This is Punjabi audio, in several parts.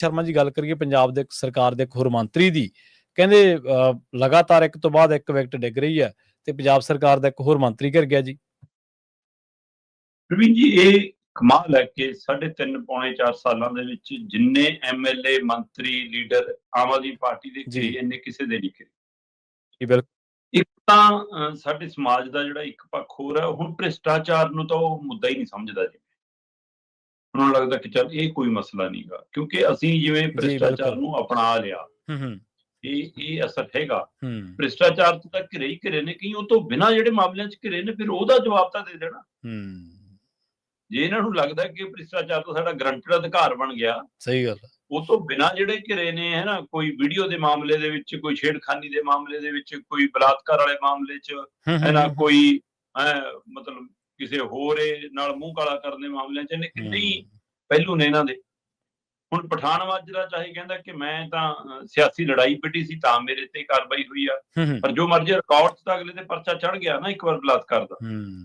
ਸ਼ਰਮਾ ਜੀ ਗੱਲ ਕਰੀਏ ਪੰਜਾਬ ਦੇ ਸਰਕਾਰ ਦੇ ਇੱਕ ਹੋਰ ਮੰਤਰੀ ਦੀ, ਕਹਿੰਦੇ ਲਗਾਤਾਰ ਇੱਕ ਤੋਂ ਬਾਅਦ ਇੱਕ ਵਿਕਟ ਡਿੱਗ ਰਹੀ ਹੈ ਤੇ ਪੰਜਾਬ ਸਰਕਾਰ ਦਾ ਇੱਕ ਹੋਰ ਮੰਤਰੀ ਘਿਰ ਗਿਆ ਜੀ। ਪ੍ਰਵੀਨ ਜੀ, ਇਹ ਕਮਾਲ ਹੈ ਕਿ 3.5 ਪੌਣੇ 4 ਸਾਲਾਂ ਦੇ ਵਿੱਚ ਜਿੰਨੇ MLA ਮੰਤਰੀ ਲੀਡਰ ਆਮ ਆਦਮੀ ਪਾਰਟੀ ਦੇ ਘਿਰੇ ਇੰਨੇ ਕਿਸੇ ਦੇ ਨਹੀਂ ਘਿਰੇ। ਜੀ ਬਿਲਕੁਲ। ਇੱਕ ਤਾਂ ਸਾਡੇ ਸਮਾਜ ਦਾ ਜਿਹੜਾ ਇੱਕ ਪੱਖ ਹੋਰ ਹੈ, ਹੁਣ ਭ੍ਰਿਸ਼ਟਾਚਾਰ ਨੂੰ ਤਾਂ ਉਹ ਮੁੱਦਾ ਹੀ ਨਹੀਂ ਸਮਝਦਾ ਜੀ। ਉਹਨਾਂ ਨੂੰ ਲੱਗਦਾ ਕਿ ਚੱਲ ਇਹ ਕੋਈ ਮਸਲਾ ਨਹੀਂਗਾ, ਕਿਉਂਕਿ ਅਸੀਂ ਜਿਵੇਂ ਭ੍ਰਿਸ਼ਟਾਚਾਰ ਨੂੰ ਅਪਣਾ ਲਿਆ, ਇਹ ਅਸਰ ਹੈਗਾ। ਭ੍ਰਿਸ਼ਟਾਚਾਰ ਤੋਂ ਤਾਂ ਘਿਰੇ ਹੀ ਘਿਰੇ ਨੇ, ਕਈ ਉਹ ਤੋਂ ਬਿਨਾਂ ਜਿਹੜੇ ਮਾਮਲਿਆਂ 'ਚ ਘਿਰੇ ਨੇ, ਫਿਰ ਉਹਦਾ ਜਵਾਬ ਤਾਂ ਦੇ ਦੇਣਾ। ਜੇ ਇਹਨਾਂ ਨੂੰ ਲੱਗਦਾ ਕਿ ਭ੍ਰਿਸ਼ਟਾਚਾਰ ਤਾਂ ਸਾਡਾ ਗਰੰਟਡ ਅਧਿਕਾਰ ਬਣ ਗਿਆ, ਸਹੀ ਗੱਲ, ਉਹ ਤੋਂ ਬਿਨਾਂ ਜਿਹੜੇ ਘਿਰੇ ਨੇ ਹੈ ਨਾ, ਕੋਈ ਵੀਡੀਓ ਦੇ ਮਾਮਲੇ ਦੇ ਵਿੱਚ, ਕੋਈ ਛੇੜਖਾਨੀ ਦੇ ਮਾਮਲੇ ਦੇ ਵਿੱਚ, ਕੋਈ ਬਲਾਤਕਾਰ ਵਾਲੇ ਮਾਮਲੇ 'ਚ ਹੈ ਨਾ, ਕੋਈ ਮਤਲਬ ਕਿਸੇ ਹੋਰ ਨਾਲ ਮੂੰਹ ਕਾਲਾ ਕਰਨ ਦੇ ਮਾਮਲਿਆਂ 'ਚ, ਇਹਨੇ ਕਿੰਨੇ ਹੀ ਪਹਿਲੂ ਨੇ ਇਹਨਾਂ ਦੇ। ਹੁਣ ਪਠਾਨ ਮਾਜਰਾ ਚਾਹੇ ਕਹਿੰਦਾ ਕਿ ਮੈਂ ਤਾਂ ਸਿਆਸੀ ਲੜਾਈ ਵਿੱਢੀ ਸੀ ਤਾਂ ਮੇਰੇ ਤੇ ਕਾਰਵਾਈ ਹੋਈ ਆ, ਪਰ ਜੋ ਮਰਜ਼ੀ ਰਿਕਾਰਡ 'ਚ ਤਾਂ ਅਗਲੇ ਤੇ ਪਰਚਾ ਚੜ ਗਿਆ ਨਾ ਇੱਕ ਵਾਰ ਬਲਾਤਕਾਰ ਦਾ,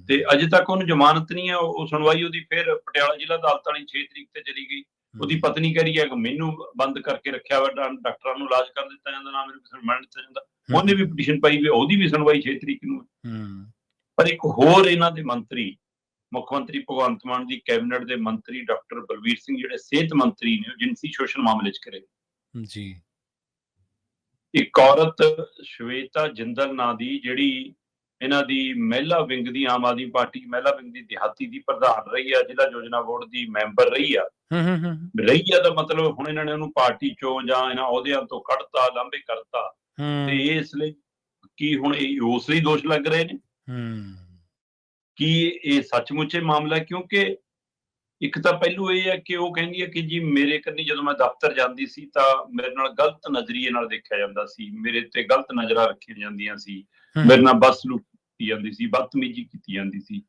ਤੇ ਅਜੇ ਤੱਕ ਉਹਨੂੰ ਜ਼ਮਾਨਤ ਨਹੀਂ ਹੈ। ਉਹ ਸੁਣਵਾਈ ਉਹਦੀ ਫਿਰ ਪਟਿਆਲਾ ਜ਼ਿਲ੍ਹਾ ਅਦਾਲਤ ਵਾਲੀ 6 ਤਰੀਕ ਤੇ ਚਲੀ ਗਈ। ਉਹਦੀ ਪਤਨੀ ਕਹਿ ਰਹੀ ਹੈ ਕਿ ਮੈਨੂੰ ਬੰਦ ਕਰਕੇ ਰੱਖਿਆ ਵਾ, ਡਾਕਟਰਾਂ ਨੂੰ ਇਲਾਜ ਕਰ ਦਿੱਤਾ ਜਾਂਦਾ, ਨਾ ਮੈਨੂੰ ਕਿਸੇ ਨੂੰ ਮਿਲਣ ਦਿੱਤਾ ਜਾਂਦਾ। ਉਹਨੇ ਵੀ ਪਟੀਸ਼ਨ ਪਾਈ ਵੀ, ਉਹਦੀ ਵੀ ਸੁਣਵਾਈ 6 ਤਰੀਕ ਨੂੰ। ਪਰ ਇੱਕ ਹੋਰ ਇਹਨਾਂ ਦੇ ਮੰਤਰੀ, ਮੁੱਖ ਮੰਤਰੀ ਭਗਵੰਤ ਮਾਨ ਦੀ ਕੈਬਨਿਟ ਦੇ ਮੰਤਰੀ ਡਾਕਟਰ ਬਲਬੀਰ ਸਿੰਘ ਜਿਹੜੇ ਸਿਹਤ ਮੰਤਰੀ ਨੇ, ਉਹ ਜਿਨਸੀ ਸ਼ੋਸ਼ਣ ਮਾਮਲੇ 'ਚ ਘਿਰੇ ਜੀ। ਇੱਕ ਔਰਤ ਸ਼ਵੇਤਾ ਜਿੰਦਲ ਨਾਂ ਦੀ, ਜਿਹੜੀ ਇਹਨਾਂ ਦੀ ਮਹਿਲਾ ਵਿੰਗ ਦੀ, ਆਮ ਆਦਮੀ ਪਾਰਟੀ ਮਹਿਲਾ ਵਿੰਗ ਦੀ ਦਿਹਾਤੀ ਦੀ ਪ੍ਰਧਾਨ ਰਹੀ ਆ, ਜ਼ਿਲ੍ਹਾ ਯੋਜਨਾ ਬੋਰਡ ਦੀ ਮੈਂਬਰ ਰਹੀ ਆ ਦਾ ਮਤਲਬ ਹੁਣ ਇਹਨਾਂ ਨੇ ਉਹਨੂੰ ਪਾਰਟੀ ਚੋਂ ਜਾਂ ਇਹਨਾਂ ਅਹੁਦਿਆਂ ਤੋਂ ਕੱਢਤਾ, ਲਾਂਭੇ ਕਰਤਾ, ਤੇ ਇਸ ਲਈ ਕੀ ਹੁਣ ਇਹ ਉਸ ਲਈ ਦੋਸ਼ ਲੱਗ ਰਹੇ ਨੇ ਕਿ ਇਹ ਸੱਚਮੁੱਚ ਇਹ ਮਾਮਲਾ? ਕਿਉਂਕਿ ਇੱਕ ਤਾਂ ਪਹਿਲੂ ਇਹ ਹੈ ਕਿ ਉਹ ਕਹਿੰਦੀ ਹੈ ਕਿ ਜੀ ਮੇਰੇ ਕੰਨੀ ਜਦੋਂ ਮੈਂ ਦਫ਼ਤਰ ਜਾਂਦੀ ਸੀ ਤਾਂ ਮੇਰੇ ਨਾਲ ਗਲਤ ਨਜ਼ਰੀਏ ਨਾਲ ਦੇਖਿਆ ਜਾਂਦਾ ਸੀ, ਮੇਰੇ ਤੇ ਗਲਤ ਨਜ਼ਰਾਂ ਰੱਖੀਆਂ ਜਾਂਦੀਆਂ ਸੀ, ਮੇਰੇ ਨਾਲ ਬਦਸਲੂਕੀ ਕੀਤੀ ਜਾਂਦੀ ਸੀ, ਬਦਤਮੀਜ਼ੀ ਕੀਤੀ ਜਾਂਦੀ ਸੀ।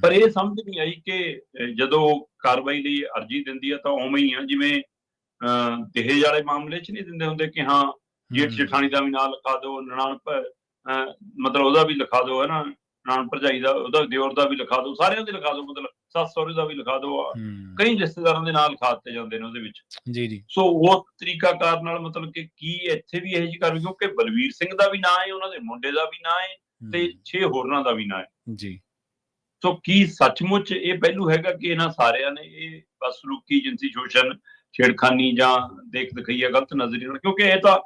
ਪਰ ਇਹ ਸਮਝ ਨਹੀਂ ਆਈ ਕਿ ਜਦੋਂ ਕਾਰਵਾਈ ਲਈ ਅਰਜ਼ੀ ਦਿੰਦੀ ਹੈ ਤਾਂ ਉਵੇਂ ਹੀ ਆ ਜਿਵੇਂ ਦਹੇਜ ਵਾਲੇ ਮਾਮਲੇ 'ਚ ਨਹੀਂ ਦਿੰਦੇ ਹੁੰਦੇ ਕਿ ਹਾਂ ਜੇਠ ਜਠਾਣੀ ਦਾ ਵੀ ਨਾਂ ਲਿਖਾ ਦਿਓ, ਨਨਾਣ ਮਤਲਬ ਉਹਦਾ ਵੀ ਲਿਖਾ ਦਿਓ, ਹੈ ਨਾ, ਨਨਾਣ ਭਰਜਾਈ ਦਾ, ਉਹਦਾ ਦਿਓਰ ਦਾ ਵੀ ਲਿਖਾ ਦਿਓ, ਸਾਰਿਆਂ ਦੇ ਲਿਖਾ ਦਿਓ, ਮਤਲਬ ਸੱਸ ਸਹੁਰੇ ਦਾ ਵੀ ਲਿਖਾ ਦਿਓ, ਕਈ ਰਿਸ਼ਤੇਦਾਰਾਂ ਦੇ ਨਾਂ ਲਿਖਾ ਦਿੱਤੇ ਜਾਂਦੇ ਨੇ ਉਹਦੇ ਵਿੱਚ। ਸੋ ਉਹ ਤਰੀਕਾਕਾਰ ਨਾਲ ਮਤਲਬ ਕਿ ਕੀ ਇੱਥੇ ਵੀ ਇਹੋ ਜਿਹੀ ਕਾਰਵਾਈ, ਕਿਉਂਕਿ ਬਲਵੀਰ ਸਿੰਘ ਦਾ ਵੀ ਨਾਂ ਹੈ, ਉਹਨਾਂ ਦੇ ਮੁੰਡੇ ਦਾ ਵੀ ਨਾਂ ਹੈ, ਤੇ 6 ਹੋਰਨਾਂ ਦਾ ਵੀ ਨਾਂ ਹੈ ਜੀ। ਸੋ ਕੀ ਸੱਚਮੁੱਚ ਇਹ ਪਹਿਲੂ ਹੈਗਾ ਕਿ ਇਹਨਾਂ ਸਾਰਿਆਂ ਨੇ ਇਹ ਬਦਸਲੂਕੀ, ਜਿਨਸੀ ਸ਼ੋਸ਼ਣ, ਛੇੜਖਾਨੀ ਜਾਂ ਦੇਖ ਦਿਖਾਈਆ, ਗਲਤ ਨਜ਼ਰੀ ਨਾਲ? ਕਿਉਂਕਿ ਇਹ ਤਾਂ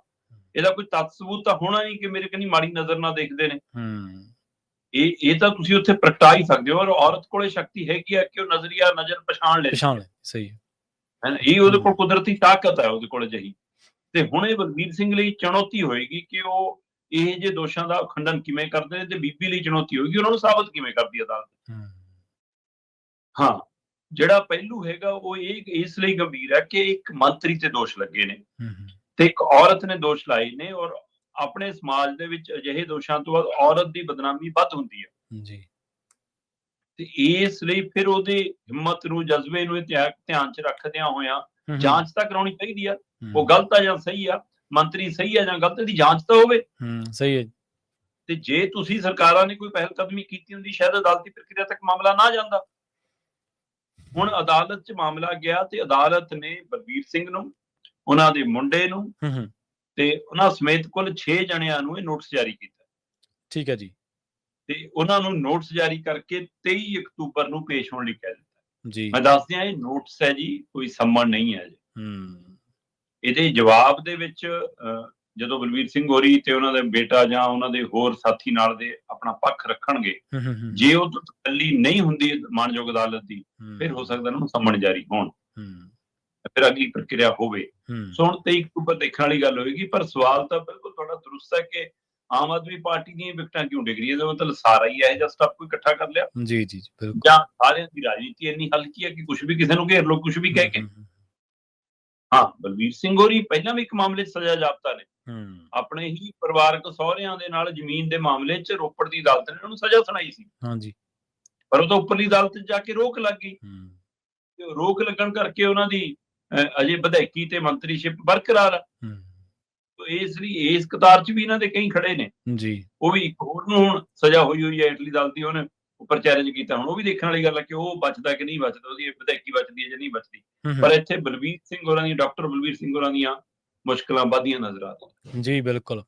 ਇਹਦਾ ਕੋਈ ਤੱਥ ਸਬੂਤ ਤਾਂ ਹੋਣਾ ਨਹੀਂ ਕਿ ਮੇਰੇ ਕੰਨੀ ਮਾੜੀ ਨਜ਼ਰ ਨਾਲ ਦੇਖਦੇ ਨੇ। ਇਹ ਤਾਂ ਤੁਸੀਂ ਉੱਥੇ ਪ੍ਰਗਟਾ ਹੀ ਸਕਦੇ ਹੋ, ਔਰ ਔਰਤ ਕੋਲੇ ਸ਼ਕਤੀ ਹੈਗੀ ਹੈ ਕਿ ਉਹ ਨਜ਼ਰ ਪਛਾਣ ਲੈ। ਸਹੀ ਹੈ, ਇਹ ਉਹਦੇ ਕੋਲ ਕੁਦਰਤੀ ਤਾਕਤ ਹੈ ਉਹਦੇ ਕੋਲ ਅਜਿਹੀ। ਤੇ ਹੁਣ ਇਹ ਬਲਬੀਰ ਸਿੰਘ ਲਈ ਚੁਣੌਤੀ ਹੋਏਗੀ ਕਿ ਉਹ ਇਹ ਜਿਹੇ ਦੋਸ਼ਾਂ ਦਾ ਖੰਡਨ ਕਿਵੇਂ ਕਰਦੇ ਨੇ, ਤੇ ਬੀਬੀ ਲਈ ਚੁਣੌਤੀ ਹੋਏਗੀ ਉਹਨਾਂ ਨੂੰ ਸਾਬਤ ਕਿਵੇਂ ਕਰਦੀ ਹੈ ਅਦਾਲਤ। ਹਾਂ, ਜਿਹੜਾ ਪਹਿਲੂ ਹੈਗਾ ਉਹ ਇਹ ਇਸ ਲਈ ਗੰਭੀਰ ਹੈ ਕਿ ਇੱਕ ਮੰਤਰੀ ਤੇ ਦੋਸ਼ ਲੱਗੇ ਨੇ ਤੇ ਇੱਕ ਔਰਤ ਨੇ ਦੋਸ਼ ਲਾਏ ਨੇ, ਔਰ ਆਪਣੇ ਸਮਾਜ ਦੇ ਵਿੱਚ ਅਜਿਹੇ ਦੋਸ਼ਾਂ ਤੋਂ ਬਾਅਦ ਔਰਤ ਦੀ ਬਦਨਾਮੀ ਵੱਧ ਹੁੰਦੀ ਹੈ ਤੇ ਇਸ ਲਈ ਫਿਰ ਉਹਦੇ ਹਿੰਮਤ ਨੂੰ, ਜਜ਼ਬੇ ਨੂੰ ਧਿਆਨ 'ਚ ਰੱਖਦਿਆਂ ਹੋਇਆਂ ਜਾਂਚ ਤਾਂ ਕਰਾਉਣੀ ਚਾਹੀਦੀ ਆ। ਉਹ ਗਲਤ ਆ ਜਾਂ ਸਹੀ ਆ, ਮੰਤਰੀ ਸਹੀ ਆ ਜਾਂ ਗਲਤ, ਦੀ ਜਾਂਚ ਤਾਂ ਹੋਵੇ। ਸਹੀ ਹੈ। ਤੇ ਜੇ ਤੁਸੀਂ ਸਰਕਾਰਾਂ ਨੇ ਕੋਈ ਪਹਿਲ ਕਦਮੀ ਕੀਤੀ ਹੁੰਦੀ, ਸ਼ਾਇਦ ਅਦਾਲਤੀ ਪ੍ਰਕਿਰਿਆ ਤੱਕ ਮਾਮਲਾ ਨਾ ਜਾਂਦਾ। ਹੁਣ ਅਦਾਲਤ 'ਚ ਮਾਮਲਾ ਗਿਆ ਤੇ ਅਦਾਲਤ ਨੇ ਬਲਬੀਰ ਸਿੰਘ ਨੂੰ, ਉਹਨਾਂ ਦੇ ਮੁੰਡੇ ਨੂੰ ਤੇ ਉਹਨਾਂ ਸਮੇਤ ਕੁੱਲ 6 ਜਣਿਆਂ ਨੂੰ ਇਹ ਨੋਟਿਸ ਜਾਰੀ ਕੀਤਾ। ਠੀਕ ਹੈ ਜੀ। ਤੇ ਉਹਨਾਂ ਨੂੰ ਨੋਟਿਸ ਜਾਰੀ ਕਰਕੇ 23 ਅਕਤੂਬਰ ਨੂੰ ਪੇਸ਼ ਹੋਣ ਲਈ ਕਹਿ ਦਿੱਤਾ ਜੀ। ਮੈਂ ਦੱਸ ਦਿਆਂ, ਇਹ ਨੋਟਿਸ ਹੈ ਜੀ, ਕੋਈ ਸੰਮਨ ਨਹੀਂ ਹੈ ਜੀ। ਇਹਦੇ ਜਵਾਬ ਦੇ ਵਿੱਚ ਜਦੋਂ ਬਲਬੀਰ ਸਿੰਘ ਹੋਰੀ ਤੇ ਉਹਨਾਂ ਦੇ ਬੇਟਾ ਜਾਂ ਉਹਨਾਂ ਦੇ ਹੋਰ ਸਾਥੀ ਨਾਲ ਦੇ ਆਪਣਾ ਪੱਖ ਰੱਖਣਗੇ, ਜੇ ਉਹ ਤਸੱਲੀ ਨਹੀਂ ਹੁੰਦੀ ਮਾਣਯੋਗ ਅਦਾਲਤ ਦੀ, ਫਿਰ ਹੋ ਸਕਦਾ ਉਹਨੂੰ ਸੰਮਨ ਜਾਰੀ ਹੋਣ, ਫਿਰ ਅਗਲੀ ਪ੍ਰਕਿਰਿਆ ਹੋਵੇ। ਸੋ ਹੁਣ 23 ਅਕਤੂਬਰ ਦੇਖਣ ਵਾਲੀ ਗੱਲ ਹੋਏਗੀ। ਪਰ ਸਵਾਲ ਤਾਂ ਬਿਲਕੁਲ ਤੁਹਾਡਾ ਦਰੁਸਤ ਹੈ ਕਿ ਆਮ ਆਦਮੀ ਪਾਰਟੀ ਦੀਆਂ ਵਿਕਟਾਂ ਕਿਉਂ ਡਿੱਗ ਰਹੀਆਂ? ਇਹਦਾ ਮਤਲਬ ਸਾਰਾ ਹੀ ਇਹੋ ਜਿਹਾ ਸਟੱਫ ਕੋਈ ਇਕੱਠਾ ਕਰ ਲਿਆ ਜਾਂ ਸਾਰਿਆਂ ਦੀ ਰਾਜਨੀਤੀ ਇੰਨੀ ਹਲਕੀ ਹੈ ਕਿ ਕੁਛ ਵੀ ਕਿਸੇ ਨੂੰ ਘੇਰ ਲਓ, ਕੁਛ ਵੀ ਕਹਿ ਕੇ। ਹਾਂ, ਬਲਬੀਰ ਸਿੰਘ ਹੋਰੀ ਪਹਿਲਾਂ ਵੀ ਇੱਕ ਮਾਮਲੇ 'ਚ ਸਜ਼ਾ ਜ਼ਾਬਤਾ ਨੇ, ਆਪਣੇ ਹੀ ਪਰਿਵਾਰਕ ਸਹੁਰਿਆਂ ਦੇ ਨਾਲ ਜ਼ਮੀਨ ਦੇ ਮਾਮਲੇ 'ਚ ਰੋਪੜ ਦੀ ਅਦਾਲਤ ਨੇ ਉਹਨੂੰ ਸਜ਼ਾ ਸੁਣਾਈ ਸੀ, ਪਰ ਉਹ ਤਾਂ ਉੱਪਰਲੀ ਅਦਾਲਤ 'ਚ ਜਾ ਕੇ ਰੋਕ ਲੱਗ ਗਈ। ਰੋਕ ਲੱਗਣ ਕਰਕੇ ਉਹਨਾਂ ਦੀ ਅਜੇ ਵਿਧਾਇਕੀ ਤੇ ਮੰਤਰੀਸ਼ਿਪ ਬਰਕਰਾਰ ਆ। ਇਸ ਲਈ ਇਸ ਕਤਾਰ 'ਚ ਵੀ ਇਹਨਾਂ ਦੇ ਕਈ ਖੜੇ ਨੇ ਜੀ। ਉਹ ਵੀ ਇੱਕ ਹੋਰ ਨੂੰ ਹੁਣ ਸਜ਼ਾ ਹੋਈ ਹੈ ਇਟਲੀ ਅਦਾਲਤ ਦੀ, ਉਹਨੇ ਉੱਪਰ ਚੈਲੰਜ ਕੀਤਾ। ਹੁਣ ਉਹ ਵੀ ਦੇਖਣ ਵਾਲੀ ਗੱਲ ਹੈ ਕਿ ਉਹ ਬਚਦਾ ਕਿ ਨਹੀਂ ਬਚਦਾ, ਉਹਦੀ ਵਿਧਾਇਕੀ ਬਚਦੀ ਹੈ ਜਾਂ ਨਹੀਂ ਬਚਦੀ। ਹੂੰ, ਪਰ ਹੂੰ। ਇੱਥੇ ਬਲਬੀਰ ਸਿੰਘ ਹੋਰਾਂ ਦੀਆਂ, ਡਾਕਟਰ ਬਲਬੀਰ ਸਿੰਘ ਹੋਰਾਂ ਦੀਆਂ ਮੁਸ਼ਕਲਾਂ ਵੱਧਦੀਆਂ ਨਜ਼ਰ ਆ ਰਹੀਆਂ। ਜੀ, ਬਿਲਕੁਲ।